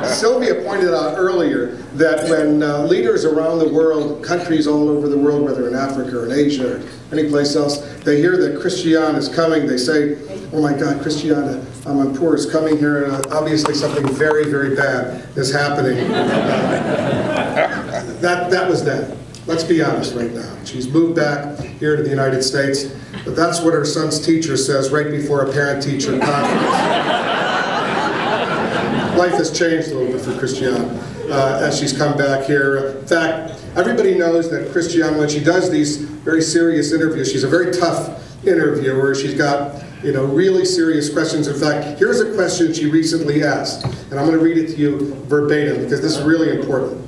Sylvia pointed out earlier that when leaders around the world, countries all over the world, whether in Africa or in Asia or any place else, they hear that Christian is coming, they say, oh my God, Christian Amanpour is coming here, and obviously something very, very bad is happening. That was then. Let's be honest right now. She's moved back here to the United States, but that's what her son's teacher says right before a parent-teacher conference. Life has changed a little bit for Christian as she's come back here. In fact, everybody knows that Christian, when she does these very serious interviews, she's a very tough interviewer. She's got, you know, really serious questions. In fact, here's a question she recently asked, and I'm going to read it to you verbatim because this is really important.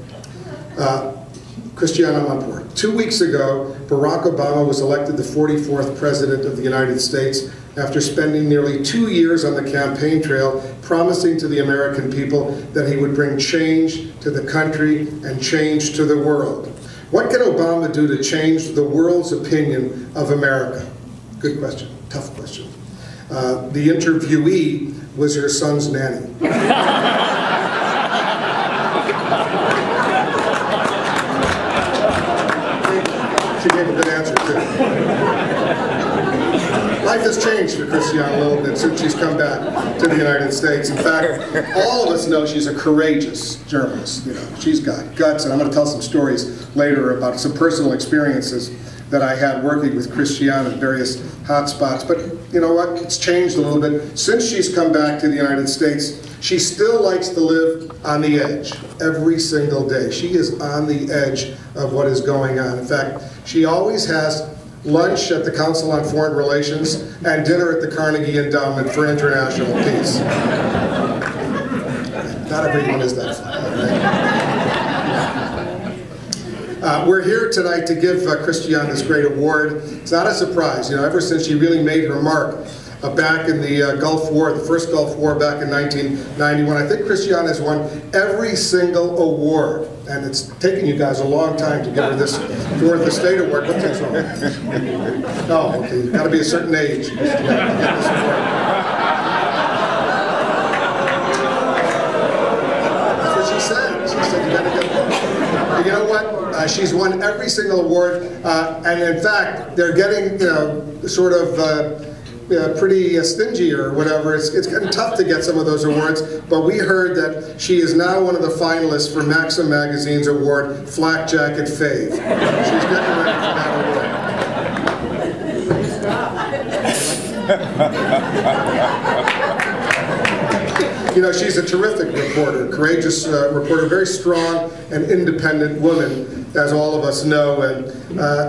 Christian Amanpour. 2 weeks ago, Barack Obama was elected the 44th President of the United States after spending nearly 2 years on the campaign trail promising to the American people that he would bring change to the country and change to the world. What can Obama do to change the world's opinion of America? Good question. Tough question. The interviewee was her son's nanny. She gave a good answer, too. Life has changed for Christian a little bit since she's come back to the United States. In fact, all of us know she's a courageous journalist. You know, she's got guts, and I'm going to tell some stories later about some personal experiences that I had working with Christian in various hotspots. But you know what? It's changed a little bit. Since she's come back to the United States, she still likes to live on the edge every single day. She is on the edge of what is going on. In fact, she always has lunch at the Council on Foreign Relations and dinner at the Carnegie Endowment for International Peace. Not everyone is that fun, right? We're here tonight to give Christian this great award. It's not a surprise, you know, ever since she really made her mark back in the Gulf War, the first Gulf War back in 1991. I think Christian has won every single award, and it's taken you guys a long time to give her this fourth estate award. What's this wrong? Oh, okay, you've got to be a certain age to get this award. That's what she said. She said you got to get one. You know what? She's won every single award, and in fact, they're getting, you know, sort of pretty stingy or whatever. It's getting tough to get some of those awards, but we heard that she is now one of the finalists for Maxim Magazine's award, Flak Jacket Fave. She's getting ready for that award. You know, she's a terrific reporter, courageous reporter, very strong and independent woman, as all of us know. And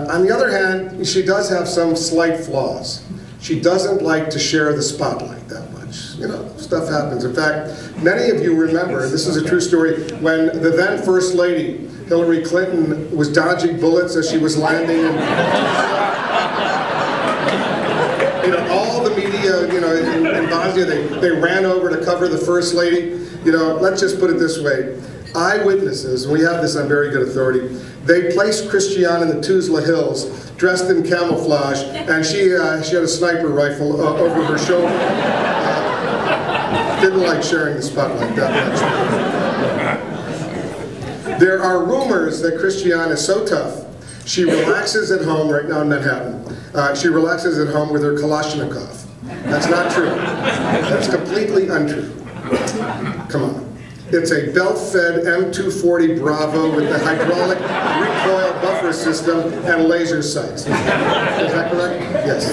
on the other hand, she does have some slight flaws. She doesn't like to share the spotlight that much. You know, stuff happens. In fact, many of you remember, this is a true story, when the then First Lady, Hillary Clinton, was dodging bullets as she was landing. You know, all the media, you know, in Bosnia, they ran over to cover the First Lady. You know, let's just put it this way. Eyewitnesses, and we have this on very good authority, they placed Christian in the Tuzla Hills, dressed in camouflage, and she had a sniper rifle over her shoulder. Didn't like sharing the spotlight that much. There are rumors that Christian is so tough, she relaxes at home right now in Manhattan. She relaxes at home with her Kalashnikov. That's not true. That's completely untrue. Come on. It's a belt-fed M240 Bravo with the hydraulic recoil buffer system and laser sights. Is that correct? Yes.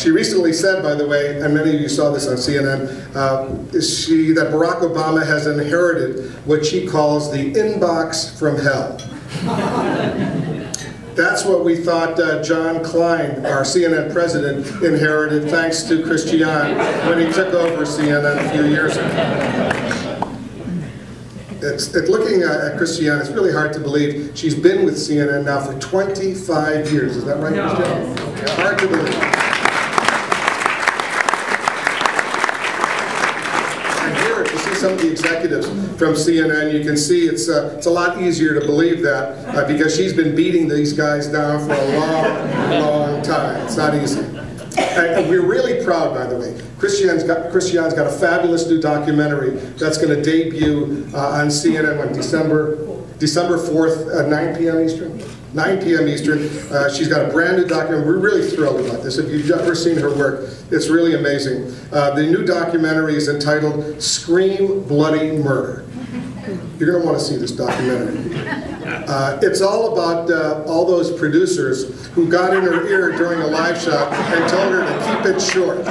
She recently said, by the way, and many of you saw this on CNN, that Barack Obama has inherited what she calls the inbox from hell. That's what we thought John Klein, our CNN president, inherited thanks to Christian when he took over CNN a few years ago. Looking at Christian, it's really hard to believe she's been with CNN now for 25 years. Is that right, Christian? Hard to believe. Some of the executives from CNN, you can see it's a lot easier to believe that because she's been beating these guys down for a long, long time. It's not easy. And we're really proud, by the way. Christiane's got a fabulous new documentary that's going to debut on CNN on December 4th, 9 p.m. Eastern. 9 p.m. Eastern. She's got a brand new documentary. We're really thrilled about this. If you've ever seen her work, it's really amazing. The new documentary is entitled Scream Bloody Murder. You're going to want to see this documentary. It's all about all those producers who got in her ear during a live shot and told her to keep it short.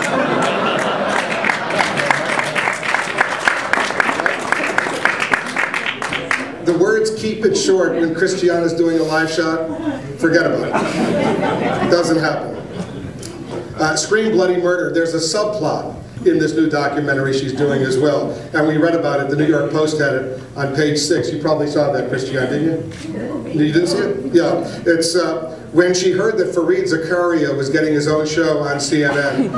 The words "keep it short" when Christiana's doing a live shot, forget about it. It doesn't happen. Scream Bloody Murder, there's a subplot in this new documentary she's doing as well. And we read about it, the New York Post had it on page 6. You probably saw that, Christiana, didn't you? You didn't see it? Yeah. It's when she heard that Fareed Zakaria was getting his own show on CNN.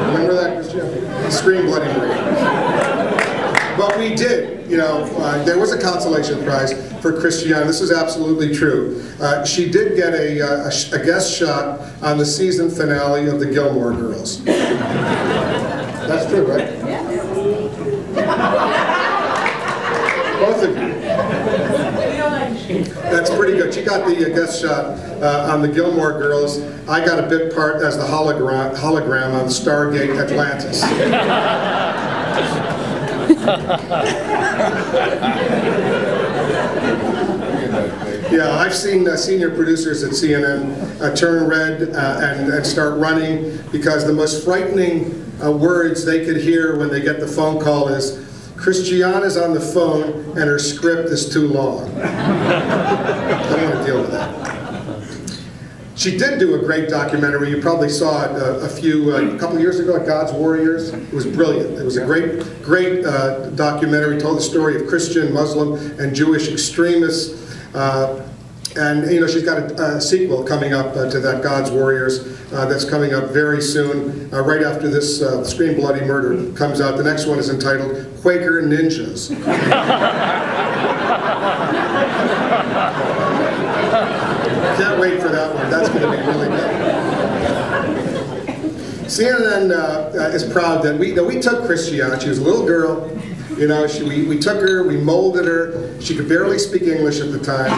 Remember that, Christiana? Scream Bloody Murder. But we did, you know, there was a consolation prize for Christiana. This is absolutely true. She did get a guest shot on the season finale of the Gilmore Girls. That's true, right? Both of you. That's pretty good. She got the guest shot on the Gilmore Girls. I got a bit part as the hologram on Stargate Atlantis. Yeah, I've seen senior producers at CNN turn red and start running because the most frightening words they could hear when they get the phone call is, "Christiana's on the phone and her script is too long." I don't want to deal with that. She did do a great documentary. You probably saw it a couple years ago at God's Warriors. It was brilliant. It was a great documentary. Told the story of Christian, Muslim, and Jewish extremists. And you know, she's got a sequel coming up to that God's Warriors that's coming up very soon. Right after this Scream Bloody Murder comes out, the next one is entitled Quaker Ninjas. Can't wait for that one. That's going to be really good. CNN is proud that we took Christiana. She was a little girl. You know, we took her, we molded her. She could barely speak English at the time.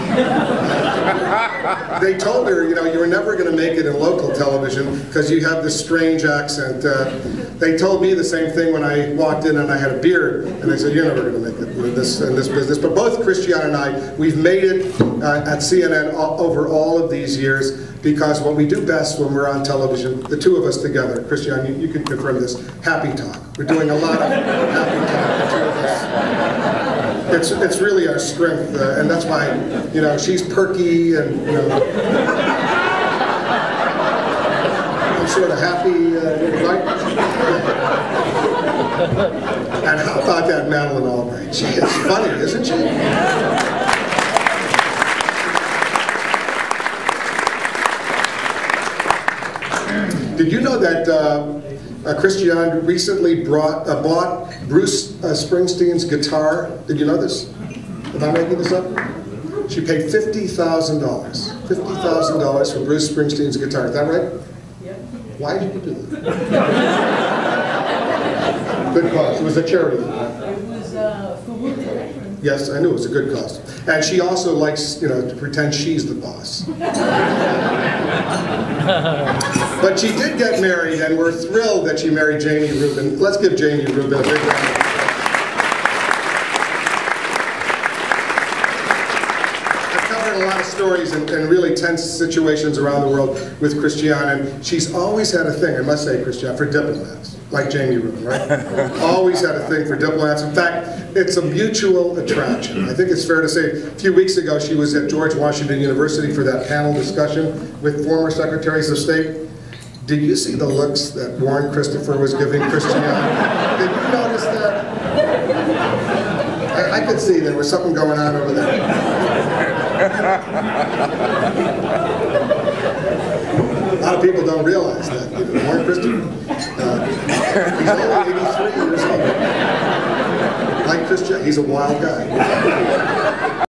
They told her, you know, you were never going to make it in local television because you have this strange accent. They told me the same thing when I walked in and I had a beard. And they said, you're never going to make it in this business. But both Christiana and I, we've made it at CNN over all of these years because what we do best when we're on television, the two of us together, Christiana, you can confirm this, happy talk. We're doing a lot of happy talk, the two of us. It's really our strength, and that's why, you know, she's perky and, you know, I'm sort of happy, right? And how about that Madeleine Albright? She is funny, isn't she? Did you know that Christiane recently bought Bruce Springsteen's guitar? Did you know this? Am I making this up? She paid $50,000. $50,000 for Bruce Springsteen's guitar. Is that right? Yep. Why did you do that? Good cause. It was a charity. It was for wounded veterans. Yes, I knew it was a good cause. And she also likes, you know, to pretend she's the boss. But she did get married, and we're thrilled that she married Jamie Rubin. Let's give Jamie Rubin a big round of applause. I've covered a lot of stories and really tense situations around the world with Christiane, and she's always had a thing, I must say, Christiane, for diplomats, like Jamie Rubin, right? Always had a thing for diplomats. In fact, it's a mutual attraction. I think it's fair to say, a few weeks ago she was at George Washington University for that panel discussion with former secretaries of state. Did you see the looks that Warren Christopher was giving Christiane? Did you notice that? I could see there was something going on over there. A lot of people don't realize that. Warren Christopher, he's only 83 years old. Like Christiane, he's a wild guy.